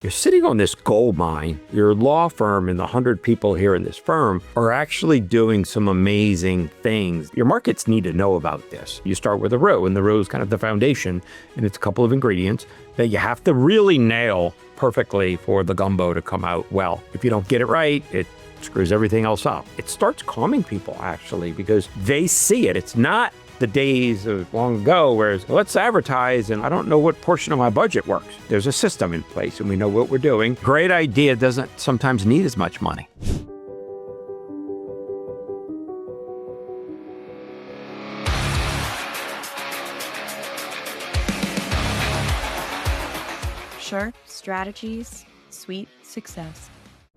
You're sitting on this gold mine. Your law firm and the 100 people here in this firm are actually doing some amazing things. Your markets need to know about this. You start with a Roux, and the Roux is kind of the foundation, and it's a couple of ingredients that you have to really nail perfectly for the gumbo to come out well. If you don't get it right, it screws everything else up. It starts calming people, actually, because they see it. It's not the days of long ago where it's, let's advertise and I don't know what portion of my budget works. There's a system in place and we know what we're doing. Great idea doesn't sometimes need as much money. Sharp strategies, sweet success.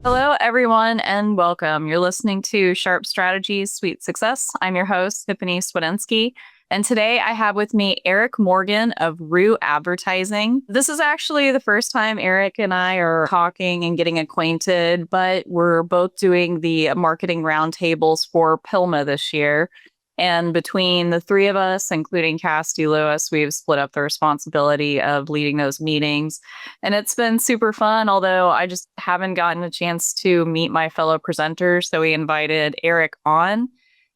Hello, everyone, and welcome. You're listening to Sharp Strategies, Sweet Success. I'm your host, Tiffany Swidensky, and today I have with me Eric Morgan of Roux Advertising. This is actually the first time Eric and I are talking and getting acquainted, but we're both doing the marketing roundtables for Pilma this year. And between the three of us, including Cassidy Lewis, we've split up the responsibility of leading those meetings. And it's been super fun, although I just haven't gotten a chance to meet my fellow presenters. So we invited Eric on,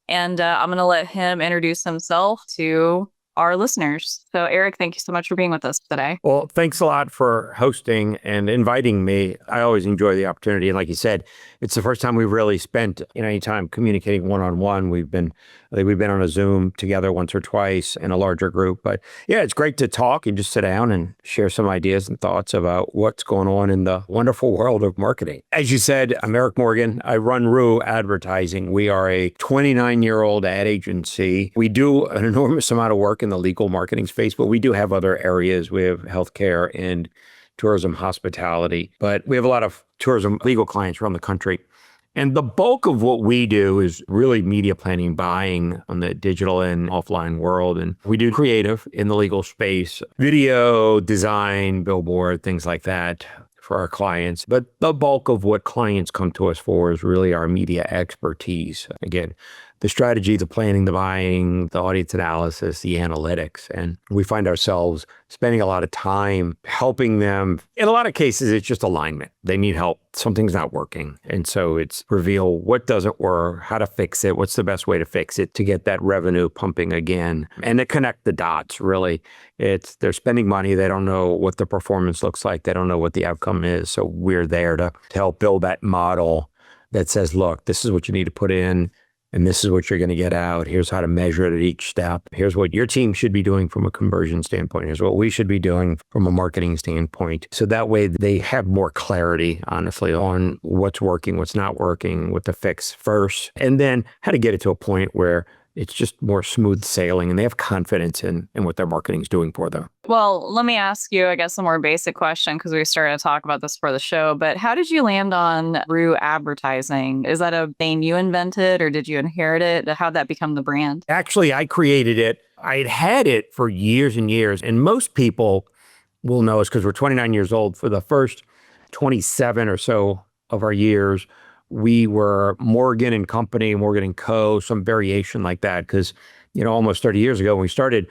and I'm going to let him introduce himself to our listeners. So Eric, thank you so much for being with us today. Well, thanks a lot for hosting and inviting me. I always enjoy the opportunity. And like you said, it's the first time we've really spent any time communicating one-on-one. I think we've been on a Zoom together once or twice in a larger group. But yeah, it's great to talk and just sit down and share some ideas and thoughts about what's going on in the wonderful world of marketing. As you said, I'm Eric Morgan. I run Roux Advertising. We are a 29-year-old ad agency. We do an enormous amount of work in the legal marketing space, but we do have other areas. We have healthcare and tourism, hospitality, but we have a lot of tourism legal clients around the country. And the bulk of what we do is really media planning, buying on the digital and offline world. And we do creative in the legal space, video, design, billboard, things like that for our clients. But the bulk of what clients come to us for is really our media expertise. Again, the strategy, the planning, the buying, the audience analysis, the analytics. And we find ourselves spending a lot of time helping them. In a lot of cases, it's just alignment. They need help. Something's not working. And so it's reveal what doesn't work, how to fix it, what's the best way to fix it to get that revenue pumping again, and to connect the dots, really. They're spending money. They don't know what the performance looks like. They don't know what the outcome is. So we're there to help build that model that says, look, this is what you need to put in. And this is what you're going to get out. Here's how to measure it at each step. Here's what your team should be doing from a conversion standpoint. Here's what we should be doing from a marketing standpoint. So that way they have more clarity, honestly, on what's working, what's not working, what to fix first, and then how to get it to a point where it's just more smooth sailing and they have confidence in what their marketing is doing for them. Well, let me ask you, I guess, a more basic question because we started to talk about this for the show, but how did you land on Roux Advertising? Is that a name you invented or did you inherit it? How'd that become the brand? Actually, I created it. I'd had it for years and years, and most people will know us because we're 29 years old. For the first 27 or so of our years, we were Morgan and Company, Morgan and Co., some variation like that. Because, almost 30 years ago when we started,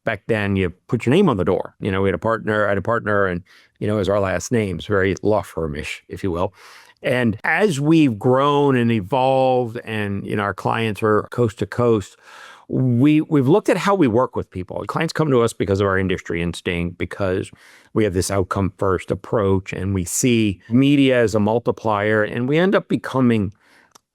back then you put your name on the door. We had a partner, I had a partner, and, as our last names, very law firmish, if you will. And as we've grown and evolved and, our clients are coast to coast, we've looked at how we work with people. Clients come to us because of our industry instinct, because we have this outcome first approach and we see media as a multiplier, and we end up becoming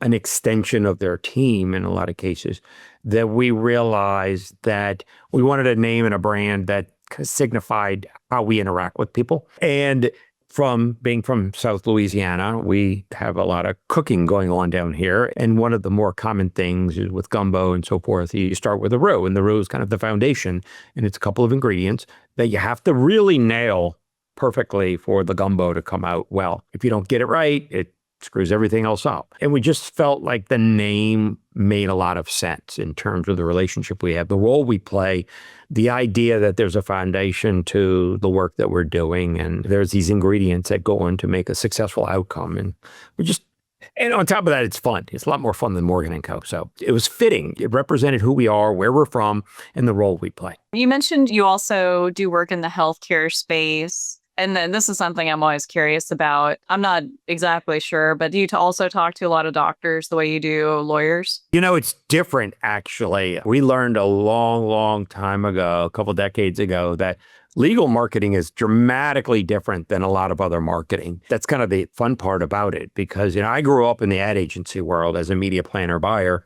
an extension of their team in a lot of cases, that we realized that we wanted a name and a brand that signified how we interact with people. And from being from South Louisiana, we have a lot of cooking going on down here. And one of the more common things is with gumbo and so forth, you start with a Roux, and the Roux is kind of the foundation. And it's a couple of ingredients that you have to really nail perfectly for the gumbo to come out well. If you don't get it right, it screws everything else up. And we just felt like the name made a lot of sense in terms of the relationship we have, the role we play, the idea that there's a foundation to the work that we're doing, and there's these ingredients that go in to make a successful outcome. And on top of that, it's fun. It's a lot more fun than Morgan & Co. So it was fitting. It represented who we are, where we're from, and the role we play. You mentioned you also do work in the healthcare space. And then this is something I'm always curious about. I'm not exactly sure, but do you also talk to a lot of doctors the way you do lawyers? It's different, actually. We learned a long, long time ago, a couple decades ago, that legal marketing is dramatically different than a lot of other marketing. That's kind of the fun part about it because, I grew up in the ad agency world as a media planner buyer.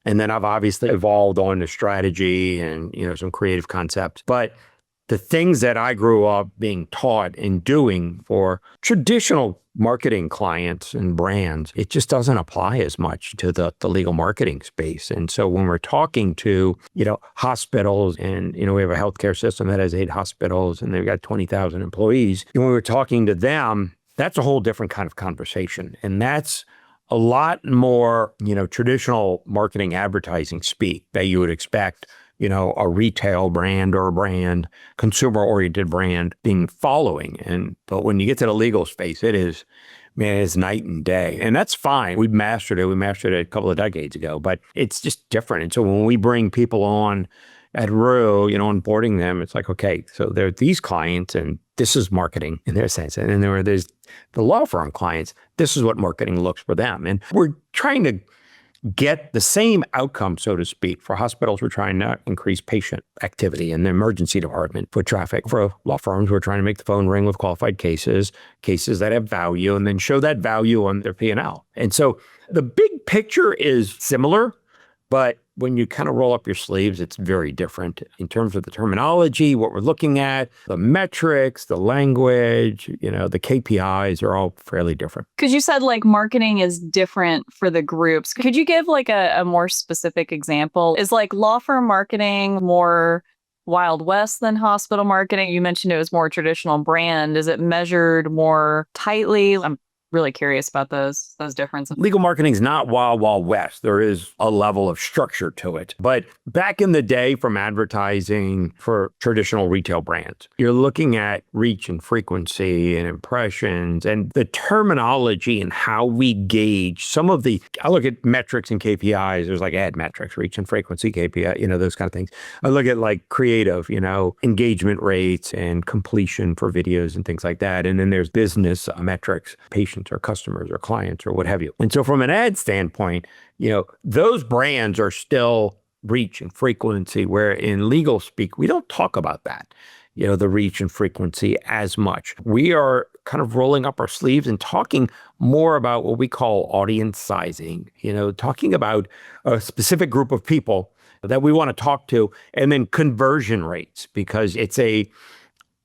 And then I've obviously evolved on to strategy and, some creative concepts. But the things that I grew up being taught and doing for traditional marketing clients and brands, it just doesn't apply as much to the legal marketing space. And so when we're talking to, hospitals and, we have a healthcare system that has 8 hospitals and they've got 20,000 employees. And when we're talking to them, that's a whole different kind of conversation. And that's a lot more, traditional marketing advertising speak that you would expect, a retail brand or a brand, consumer-oriented brand being following. But when you get to the legal space, it's night and day. And that's fine. We've mastered it. We mastered it a couple of decades ago, but it's just different. And so when we bring people on at Roux, onboarding them, it's like, okay, so there are these clients and this is marketing in their sense. And then there's the law firm clients. This is what marketing looks for them. And we're trying to get the same outcome, so to speak. For hospitals, we're trying to increase patient activity in the emergency department. For traffic, for law firms, we're trying to make the phone ring with qualified cases that have value, and then show that value on their P&L. And so the big picture is similar, but when you kind of roll up your sleeves, it's very different in terms of the terminology, what we're looking at, the metrics, the language, the KPIs are all fairly different. Because you said marketing is different for the groups. Could you give a more specific example? Is law firm marketing more Wild West than hospital marketing? You mentioned it was more traditional brand. Is it measured more tightly? I'm really curious about those differences. Legal marketing is not wild, wild west. There is a level of structure to it. But back in the day from advertising for traditional retail brands, you're looking at reach and frequency and impressions and the terminology and how we gauge some of I look at metrics and KPIs. There's ad metrics, reach and frequency, KPI, those kind of things. I look at creative, engagement rates and completion for videos and things like that. And then there's business metrics, patients or customers or clients or what have you. And so from an ad standpoint, those brands are still reach and frequency, where in legal speak, we don't talk about that, the reach and frequency as much. We are kind of rolling up our sleeves and talking more about what we call audience sizing, talking about a specific group of people that we want to talk to, and then conversion rates, because it's a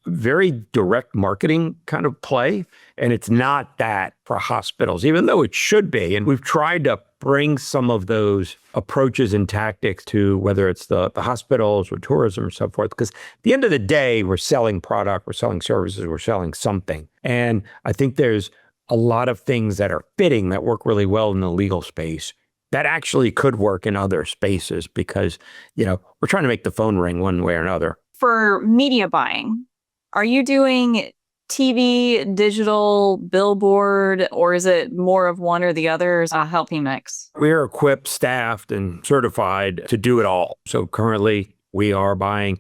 very direct marketing kind of play. And it's not that for hospitals, even though it should be. And we've tried to bring some of those approaches and tactics to whether it's the hospitals or tourism or so forth. Because at the end of the day, we're selling product, we're selling services, we're selling something. And I think there's a lot of things that are fitting that work really well in the legal space that actually could work in other spaces because, we're trying to make the phone ring one way or another. For media buying, are you doing TV, digital, billboard, or is it more of one or the other? Is a healthy mix? We're equipped, staffed, and certified to do it all. So currently, we are buying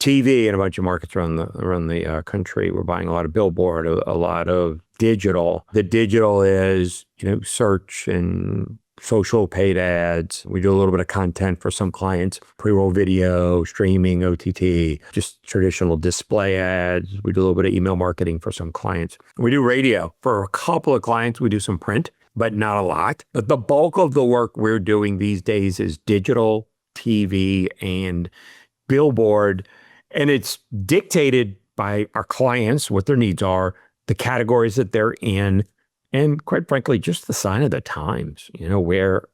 TV in a bunch of markets around the country. We're buying a lot of billboard, a lot of digital. The digital is, search and social paid ads. We do a little bit of content for some clients, pre-roll video, streaming, OTT, just traditional display ads. We do a little bit of email marketing for some clients. We do radio for a couple of clients. We do some print, but not a lot. But the bulk of the work we're doing these days is digital, TV, and billboard. And it's dictated by our clients, what their needs are, the categories that they're in, and quite frankly, just the sign of the times,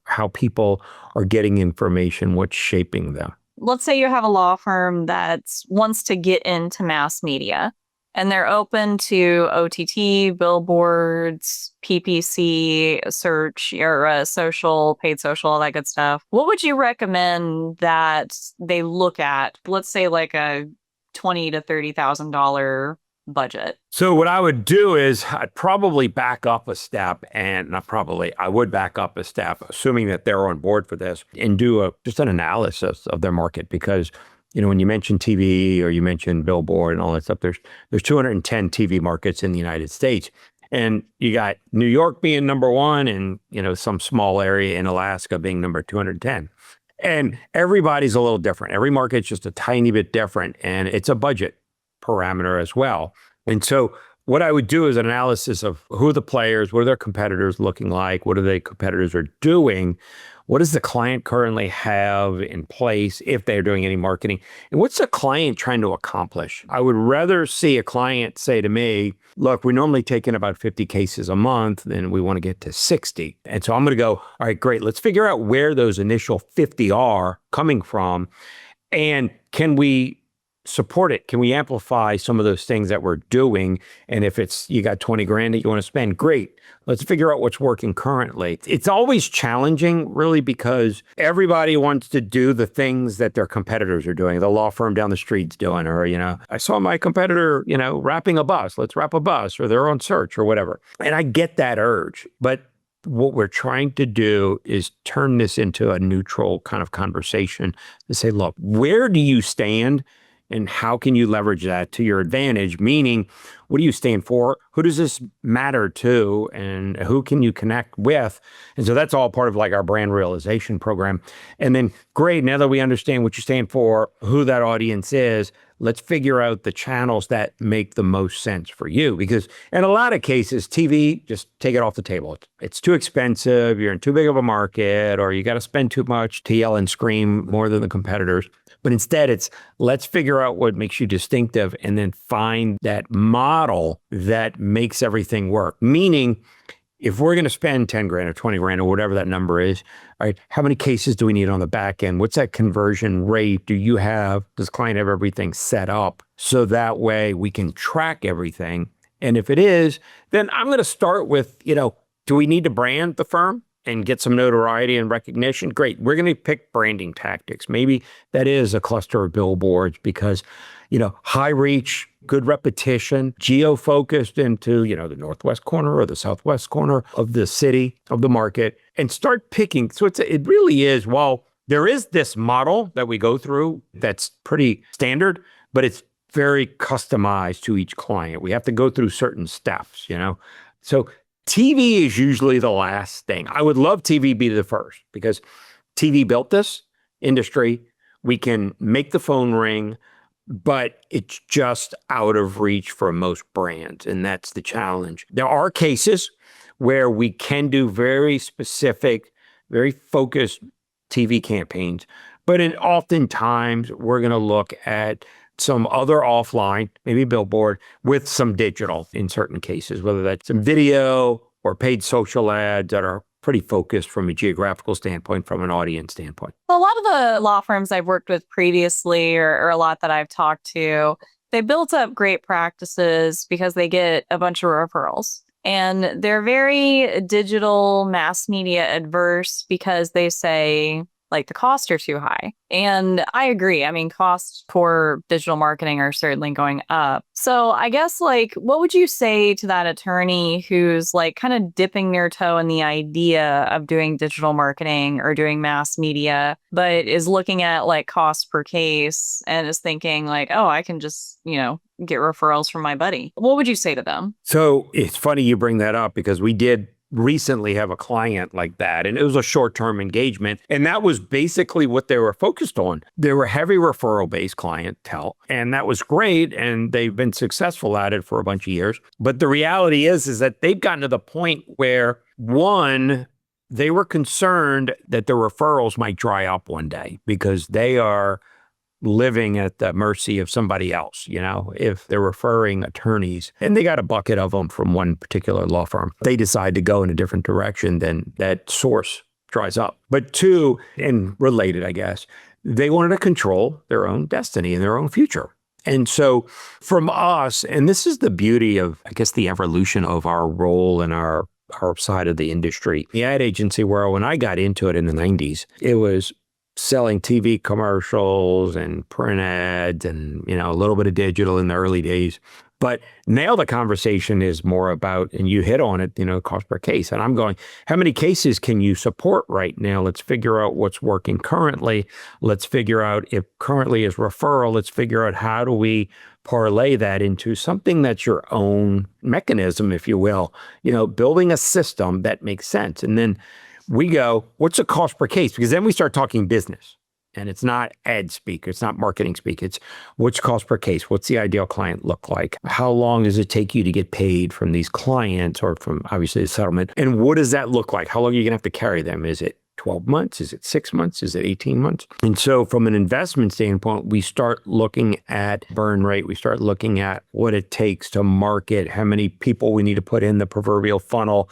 how people are getting information, what's shaping them. Let's say you have a law firm that wants to get into mass media and they're open to OTT, billboards, PPC, search, or social, paid social, all that good stuff. What would you recommend that they look at? Let's say a $20,000 to $30,000 budget. So what I would do is I'd probably back up a step, and I would back up a step, assuming that they're on board for this, and do just an analysis of their market, because when you mention TV or you mention billboard and all that stuff, there's 210 TV markets in the United States. And you got New York being number one and, some small area in Alaska being number 210. And everybody's a little different. Every market's just a tiny bit different. And it's a budget parameter as well. And so what I would do is an analysis of who are the players, what are their competitors looking like, what are the competitors are doing, what does the client currently have in place if they're doing any marketing, and what's the client trying to accomplish? I would rather see a client say to me, look, we normally take in about 50 cases a month, and we want to get to 60. And so I'm going to go, all right, great, let's figure out where those initial 50 are coming from, and can we support it? Can we amplify some of those things that we're doing? And if you got 20 grand that you want to spend, great. Let's figure out what's working currently. It's always challenging, really, because everybody wants to do the things that their competitors are doing, the law firm down the street's doing, or, I saw my competitor, wrapping a bus. Let's wrap a bus, or they're on search or whatever. And I get that urge, but what we're trying to do is turn this into a neutral kind of conversation to say, look, where do you stand? And how can you leverage that to your advantage? Meaning, what do you stand for? Who does this matter to? And who can you connect with? And so that's all part of like our brand realization program. And then, great, now that we understand what you stand for, who that audience is, let's figure out the channels that make the most sense for you. Because in a lot of cases, TV, just take it off the table. It's too expensive, you're in too big of a market, or you got to spend too much to yell and scream more than the competitors. But instead, it's let's figure out what makes you distinctive and then find that model that makes everything work. Meaning, if we're going to spend 10 grand or 20 grand or whatever that number is, all right, how many cases do we need on the back end? What's that conversion rate? Does client have everything set up so that way we can track everything? And if it is, then I'm going to start with, do we need to brand the firm and get some notoriety and recognition? Great. We're going to pick branding tactics. Maybe that is a cluster of billboards because, high reach, good repetition, geo-focused into, the northwest corner or the southwest corner of the city, of the market, and start picking. So it really is, while there is this model that we go through that's pretty standard, but it's very customized to each client. We have to go through certain steps, So TV is usually the last thing. I would love TV be the first because TV built this industry. We can make the phone ring, but it's just out of reach for most brands, and that's the challenge. There are cases where we can do very specific, very focused TV campaigns, but oftentimes we're going to look at some other offline, maybe billboard, with some digital in certain cases, whether that's some video or paid social ads that are pretty focused from a geographical standpoint, from an audience standpoint. A lot of the law firms I've worked with previously, or a lot that I've talked to, they built up great practices because they get a bunch of referrals. And they're very digital mass media adverse because they say, like, the costs are too high. And I agree. I mean, costs for digital marketing are certainly going up. So I guess, like, what would you say to that attorney who's like kind of dipping their toe in the idea of doing digital marketing or doing mass media, but is looking at like cost per case and is thinking like, oh, I can just, get referrals from my buddy? What would you say to them? So it's funny you bring that up because we did recently have a client like that, and it was a short-term engagement, and that was basically what they were focused on. They were heavy referral-based clientele, and that was great, and they've been successful at it for a bunch of years. But the reality is that they've gotten to the point where, one, they were concerned that the referrals might dry up one day because they are living at the mercy of somebody else, if they're referring attorneys and they got a bucket of them from one particular law firm, they decide to go in a different direction, then that source dries up. But two, and related, I guess, they wanted to control their own destiny and their own future. And so from us, and this is the beauty of, I guess, the evolution of our role and our side of the industry. The ad agency world, when I got into it in the 90s, it was selling TV commercials and print ads and, a little bit of digital in the early days. But now the conversation is more about, and you hit on it, cost per case. And I'm going, how many cases can you support right now? Let's figure out what's working currently. Let's figure out if currently is referral. Let's figure out how do we parlay that into something that's your own mechanism, if you will, building a system that makes sense. And then we go, what's the cost per case? Because then we start talking business. And it's not ad speak, it's not marketing speak. It's what's cost per case? What's the ideal client look like? How long does it take you to get paid from these clients or from obviously the settlement? And what does that look like? How long are you going to have to carry them? Is it 12 months? Is it 6 months? Is it 18 months? And so from an investment standpoint, we start looking at burn rate. We start looking at what it takes to market, how many people we need to put in the proverbial funnel,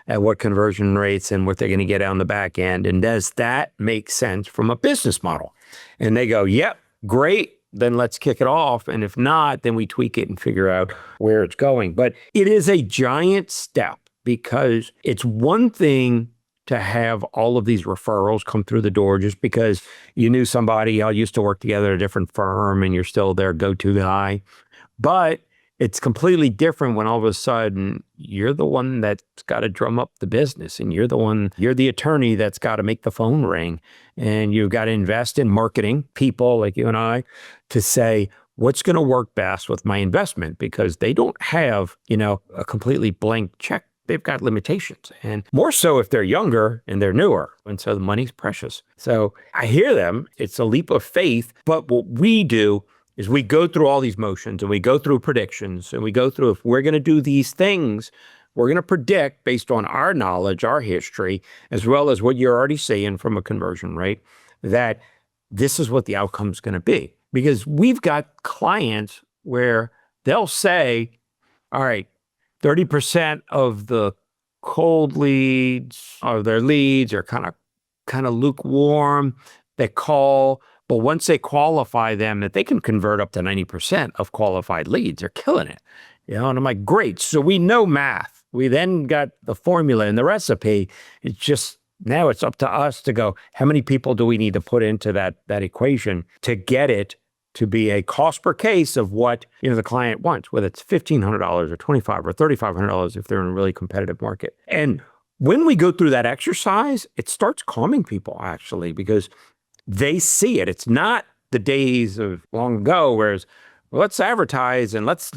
at what conversion rates and what they're going to get on the back end. And does that make sense from a business model? And they go, yep, great. Then let's kick it off. And if not, then we tweak it and figure out where it's going. But it is a giant step because it's one thing to have all of these referrals come through the door just because you knew somebody, y'all used to work together at a different firm and you're still their go-to guy. But it's completely different when all of a sudden you're the one that's got to drum up the business and you're the attorney that's got to make the phone ring and you've got to invest in marketing people like you and I to say, what's going to work best with my investment? Because they don't have, a completely blank check. They've got limitations, and more so if they're younger and they're newer. And so the money's precious. So I hear them. It's a leap of faith. But what we do is we go through all these motions and we go through predictions and we go through, if we're going to do these things, we're going to predict based on our knowledge, our history, as well as what you're already seeing from a conversion rate, that this is what the outcome's going to be. Because we've got clients where they'll say, all right, 30% of the cold leads or their leads are kind of lukewarm. They call, but once they qualify them, that they can convert up to 90% of qualified leads. They're killing it. And I'm like, great. So we know math. We then got the formula and the recipe. It's just now it's up to us to go, how many people do we need to put into that equation to get it to be a cost per case of what the client wants, whether it's $1,500 or $2,500 or $3,500 if they're in a really competitive market. And when we go through that exercise, it starts calming people actually because they see it. It's not the days of long ago, whereas let's advertise and let's,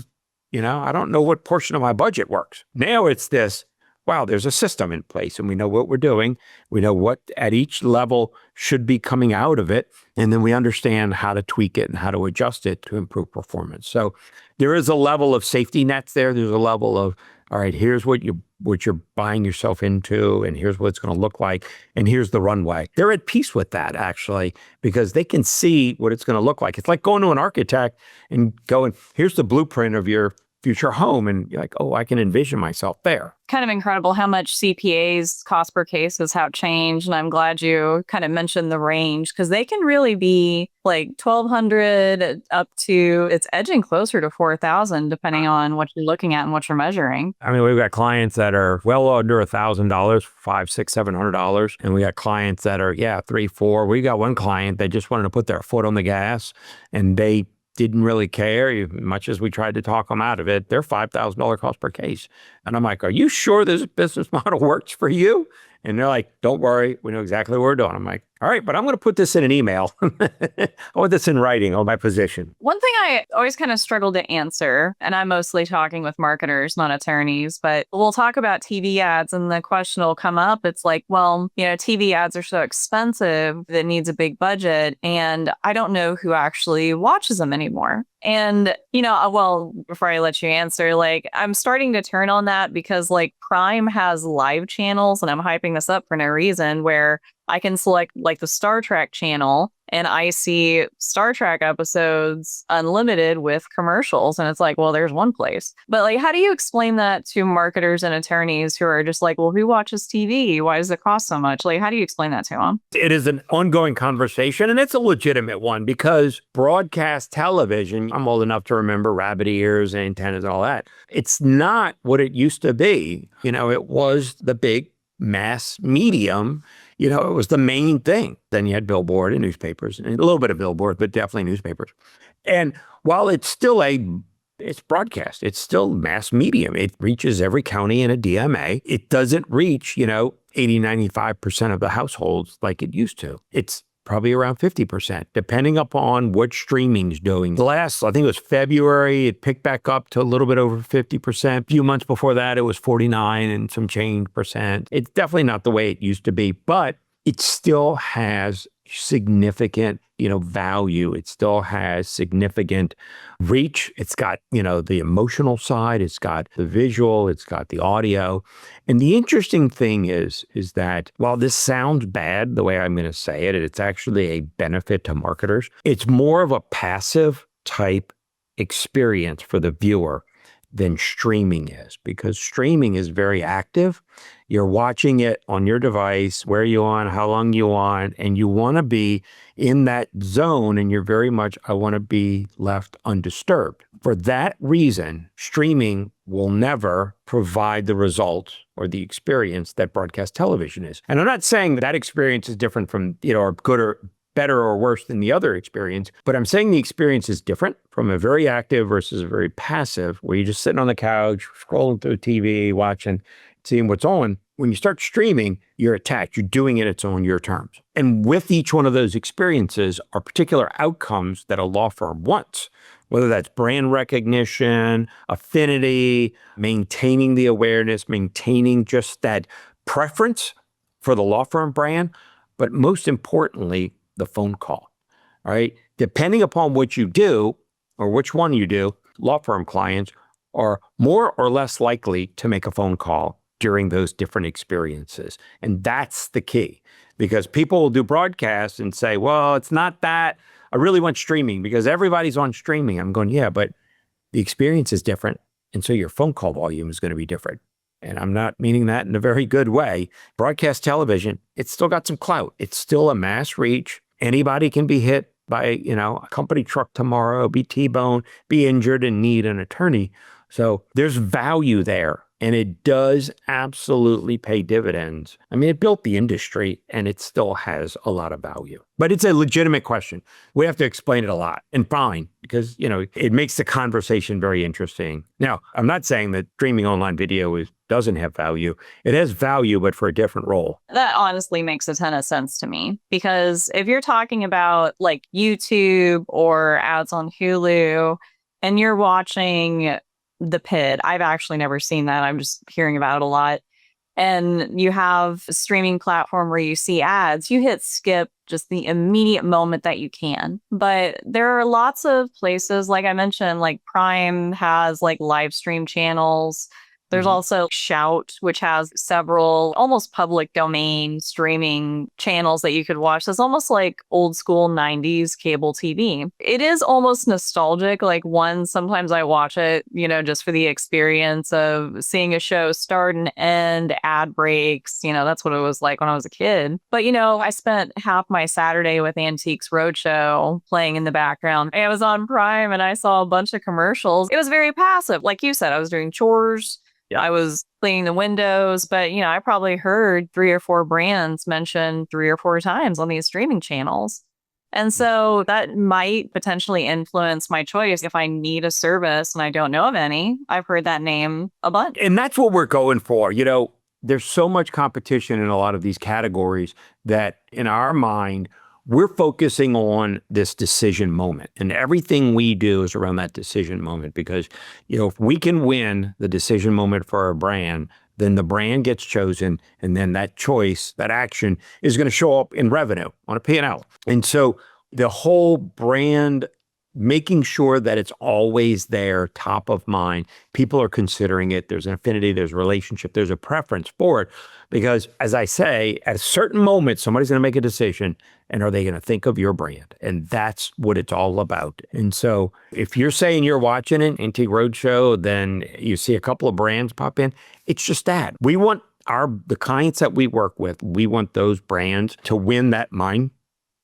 I don't know what portion of my budget works. Now it's this, wow, there's a system in place and we know what we're doing. We know what at each level should be coming out of it. And then we understand how to tweak it and how to adjust it to improve performance. So there is a level of safety nets there. There's a level of, all right, here's what you're buying yourself into, and here's what it's going to look like, and here's the runway. They're at peace with that, actually, because they can see what it's going to look like. It's like going to an architect and going, here's the blueprint of your future home, and you're like, oh, I can envision myself there. Kind of incredible how much CPA's cost per cases have changed. And I'm glad you kind of mentioned the range because they can really be like 1,200 up to, it's edging closer to 4,000 depending on what you're looking at and what you're measuring. I mean, we've got clients that are well under $1,000, $500, $600, $700. And we got clients that are, $300, $400. We got one client that just wanted to put their foot on the gas and they didn't really care, much as we tried to talk them out of it. They're $5,000 cost per case. And I'm like, are you sure this business model works for you? And they're like, don't worry, we know exactly what we're doing. I'm like, all right, but I'm going to put this in an email. I want this in writing on my position. One thing I always kind of struggle to answer, and I'm mostly talking with marketers, not attorneys, but we'll talk about TV ads and the question will come up. It's like, well, TV ads are so expensive that it needs a big budget. And I don't know who actually watches them anymore. And, well, before I let you answer, I'm starting to turn on that because Prime has live channels, and I'm hyping this up for no reason, where I can select the Star Trek channel and I see Star Trek episodes unlimited with commercials. And it's like, well, there's one place. But how do you explain that to marketers and attorneys who are just like, well, who watches TV? Why does it cost so much? How do you explain that to them? It is an ongoing conversation, and it's a legitimate one because broadcast television, I'm old enough to remember rabbit ears and antennas and all that. It's not what it used to be. It was the big mass medium. It was the main thing. Then you had billboard and newspapers, and a little bit of billboard, but definitely newspapers. And while it's still a It's broadcast. It's still mass medium. It reaches every county in a DMA. It doesn't reach, 80, 95% of the households like it used to. It's probably around 50%, depending upon what streaming's doing. The last, I think it was February, it picked back up to a little bit over 50%. A few months before that, it was 49 and some change percent. It's definitely not the way it used to be, but it still has significant, value. It still has significant reach. It's got, the emotional side. It's got the visual. It's got the audio. And the interesting thing is that while this sounds bad, the way I'm going to say it, it's actually a benefit to marketers. It's more of a passive type experience for the viewer than streaming is, because streaming is very active. You're watching it on your device, where you on, how long you on, and you want to be in that zone, and you're very much, I want to be left undisturbed. For that reason, streaming will never provide the results or the experience that broadcast television is. And I'm not saying that experience is different from, or good or better or worse than the other experience, but I'm saying the experience is different from a very active versus a very passive, where you're just sitting on the couch, scrolling through TV, watching, seeing what's on. When you start streaming, you're attached. You're doing it on your terms. And with each one of those experiences are particular outcomes that a law firm wants, whether that's brand recognition, affinity, maintaining the awareness, maintaining just that preference for the law firm brand, but most importantly, the phone call. All right. Depending upon what you do or which one you do, law firm clients are more or less likely to make a phone call during those different experiences. And that's the key, because people will do broadcasts and say, well, it's not that. I really want streaming because everybody's on streaming. I'm going, yeah, but the experience is different. And so your phone call volume is going to be different. And I'm not meaning that in a very good way. Broadcast television, it's still got some clout. It's still a mass reach. Anybody can be hit by, a company truck tomorrow, be T-boned, be injured and need an attorney. So there's value there, and it does absolutely pay dividends. I mean, it built the industry, and it still has a lot of value. But it's a legitimate question. We have to explain it a lot, and fine, because, it makes the conversation very interesting. Now, I'm not saying that streaming online video doesn't have value. It has value, but for a different role. That honestly makes a ton of sense to me, because if you're talking about like YouTube or ads on Hulu and you're watching The Pit, I've actually never seen that. I'm just hearing about it a lot. And you have a streaming platform where you see ads, you hit skip just the immediate moment that you can. But there are lots of places, like I mentioned, like Prime has like live stream channels. There's also Shout, which has several almost public domain streaming channels that you could watch. It's almost like old school 90s cable TV. It is almost nostalgic. Like sometimes I watch it, just for the experience of seeing a show start and end, ad breaks. That's what it was like when I was a kid. But, I spent half my Saturday with Antiques Roadshow playing in the background. Amazon Prime, and I saw a bunch of commercials. It was very passive. Like you said, I was doing chores. Yeah. I was cleaning the windows, but, I probably heard 3 or 4 brands mentioned 3 or 4 times on these streaming channels. And so that might potentially influence my choice if I need a service and I don't know of any. I've heard that name a bunch. And that's what we're going for. There's so much competition in a lot of these categories that in our mind, we're focusing on this decision moment, and everything we do is around that decision moment, because, if we can win the decision moment for a brand, then the brand gets chosen, and then that choice, that action is going to show up in revenue on a P&L. And so the whole brand, making sure that it's always there, top of mind, people are considering it. There's an affinity, there's a relationship, there's a preference for it. Because as I say, at a certain moment, somebody's going to make a decision, and are they going to think of your brand? And that's what it's all about. And so if you're saying you're watching an Antique Roadshow, then you see a couple of brands pop in, it's just that. We want the clients that we work with, we want those brands to win that mind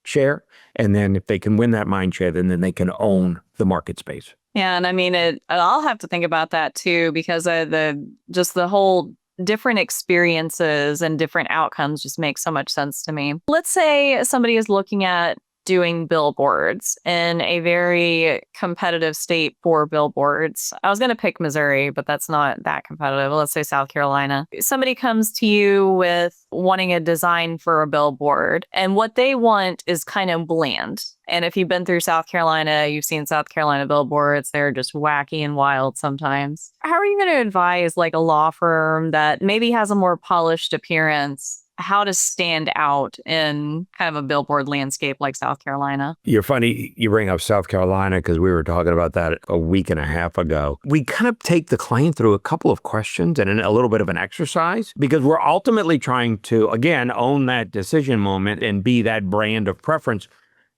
share. And then if they can win that mind share, then they can own the market space. Yeah. And I mean, I'll have to think about that too, because the whole different experiences and different outcomes just make so much sense to me. Let's say somebody is looking at doing billboards in a very competitive state for billboards. I was going to pick Missouri, but that's not that competitive. Let's say South Carolina. Somebody comes to you with wanting a design for a billboard, and what they want is kind of bland. And if you've been through South Carolina, you've seen South Carolina billboards. They're just wacky and wild sometimes. How are you going to advise like a law firm that maybe has a more polished appearance how to stand out in kind of a billboard landscape like South Carolina? You're funny you bring up South Carolina because we were talking about that a week and a half ago. We kind of take the client through a couple of questions and a little bit of an exercise because we're ultimately trying to, again, own that decision moment and be that brand of preference.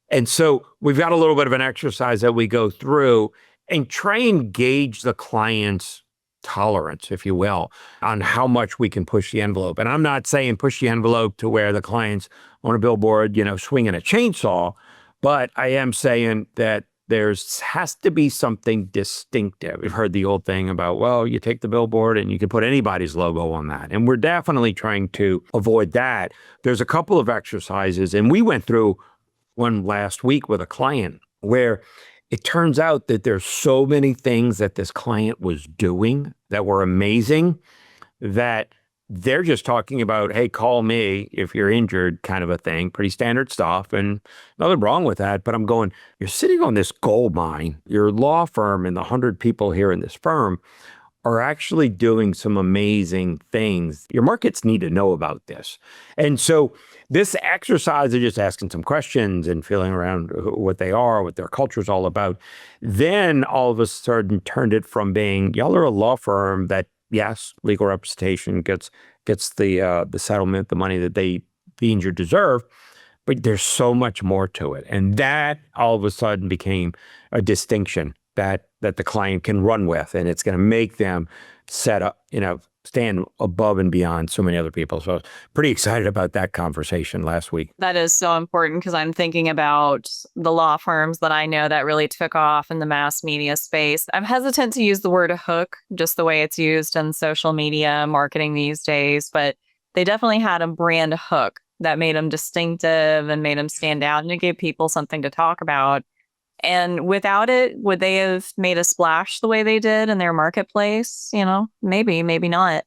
And so we've got a little bit of an exercise that we go through and try and gauge the client's tolerance, if you will, on how much we can push the envelope. And I'm not saying push the envelope to where the client's on a billboard, swinging a chainsaw, but I am saying that has to be something distinctive. We've heard the old thing about, well, you take the billboard and you can put anybody's logo on that. And we're definitely trying to avoid that. There's a couple of exercises, and we went through one last week with a client where it turns out that there's so many things that this client was doing that were amazing that they're just talking about, hey, call me if you're injured kind of a thing, pretty standard stuff. And nothing wrong with that. But I'm going, you're sitting on this gold mine. Your law firm and the 100 people here in this firm are actually doing some amazing things. Your markets need to know about this. And so this exercise of just asking some questions and feeling around what they are, what their culture is all about, then all of a sudden turned it from being, y'all are a law firm that, yes, legal representation gets the settlement, the money that the injured deserve, but there's so much more to it. And that all of a sudden became a distinction that the client can run with, and it's going to make them set up, stand above and beyond so many other people. So I was pretty excited about that conversation last week. That is so important because I'm thinking about the law firms that I know that really took off in the mass media space. I'm hesitant to use the word hook, just the way it's used in social media marketing these days, but they definitely had a brand hook that made them distinctive and made them stand out, and it gave people something to talk about. And without it, would they have made a splash the way they did in their marketplace? Maybe, maybe not.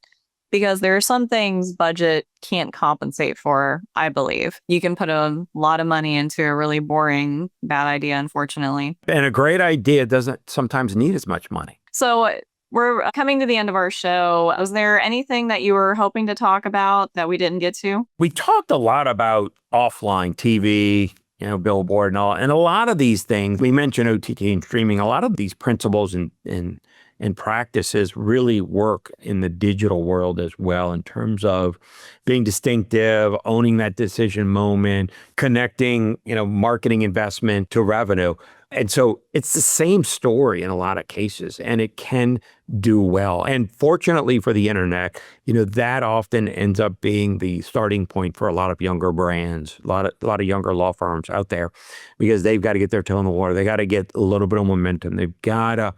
Because there are some things budget can't compensate for, I believe. You can put a lot of money into a really boring, bad idea, unfortunately. And a great idea doesn't sometimes need as much money. So we're coming to the end of our show. Was there anything that you were hoping to talk about that we didn't get to? We talked a lot about offline TV, billboard and all. And a lot of these things, we mentioned OTT and streaming, a lot of these principles and practices really work in the digital world as well in terms of being distinctive, owning that decision moment, connecting, marketing investment to revenue. And so it's the same story in a lot of cases, and it can do well. And fortunately for the internet, that often ends up being the starting point for a lot of younger brands, a lot of younger law firms out there, because they've got to get their toe in the water. They got to get a little bit of momentum. They've got to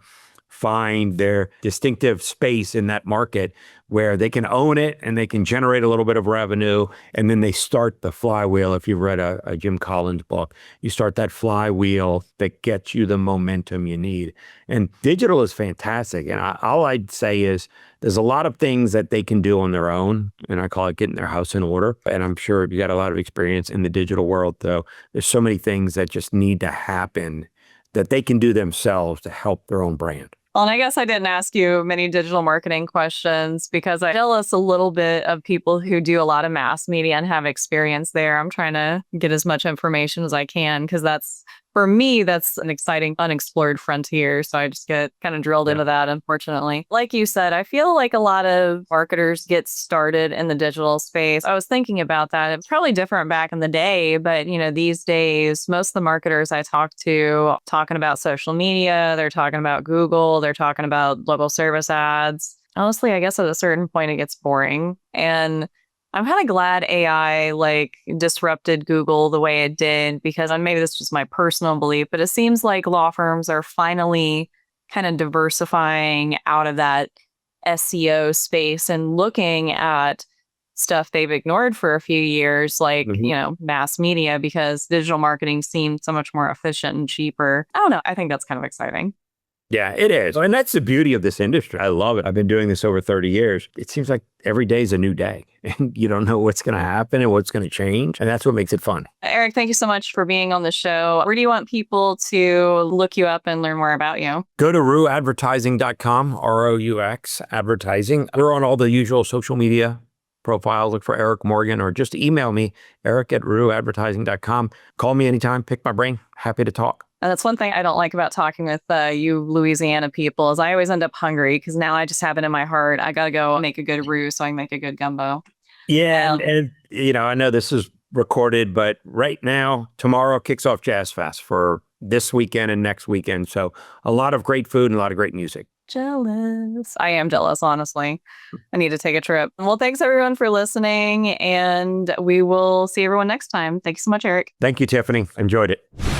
find their distinctive space in that market where they can own it and they can generate a little bit of revenue. And then they start the flywheel. If you've read a Jim Collins book, you start that flywheel that gets you the momentum you need. And digital is fantastic. And all I'd say is there's a lot of things that they can do on their own. And I call it getting their house in order. And I'm sure you got a lot of experience in the digital world, though. There's so many things that just need to happen that they can do themselves to help their own brand. Well, and I guess I didn't ask you many digital marketing questions because I'm jealous a little bit of people who do a lot of mass media and have experience there. I'm trying to get as much information as I can because for me, that's an exciting, unexplored frontier. So I just get kind of drilled into that, unfortunately. Like you said, I feel like a lot of marketers get started in the digital space. I was thinking about that. It's probably different back in the day, but these days, most of the marketers I talk to talking about social media, they're talking about Google, they're talking about local service ads. Honestly, I guess at a certain point it gets boring. And I'm kind of glad AI disrupted Google the way it did because maybe this is just my personal belief, but it seems like law firms are finally kind of diversifying out of that SEO space and looking at stuff they've ignored for a few years, like, mass media, because digital marketing seemed so much more efficient and cheaper. I don't know. I think that's kind of exciting. Yeah, it is. And that's the beauty of this industry. I love it. I've been doing this over 30 years. It seems like every day is a new day and you don't know what's going to happen and what's going to change. And that's what makes it fun. Eric, thank you so much for being on the show. Where do you want people to look you up and learn more about you? Go to rouxadvertising.com, ROUX advertising. We're on all the usual social media profiles. Look for Eric Morgan or just email me, eric@rouxadvertising.com. Call me anytime, pick my brain. Happy to talk. And that's one thing I don't like about talking with you Louisiana people is I always end up hungry because now I just have it in my heart. I got to go make a good roux so I can make a good gumbo. Yeah. And I know this is recorded, but right now, tomorrow kicks off Jazz Fest for this weekend and next weekend. So a lot of great food and a lot of great music. Jealous. I am jealous, honestly. I need to take a trip. Well, thanks everyone for listening, and we will see everyone next time. Thank you so much, Eric. Thank you, Tiffany. Enjoyed it.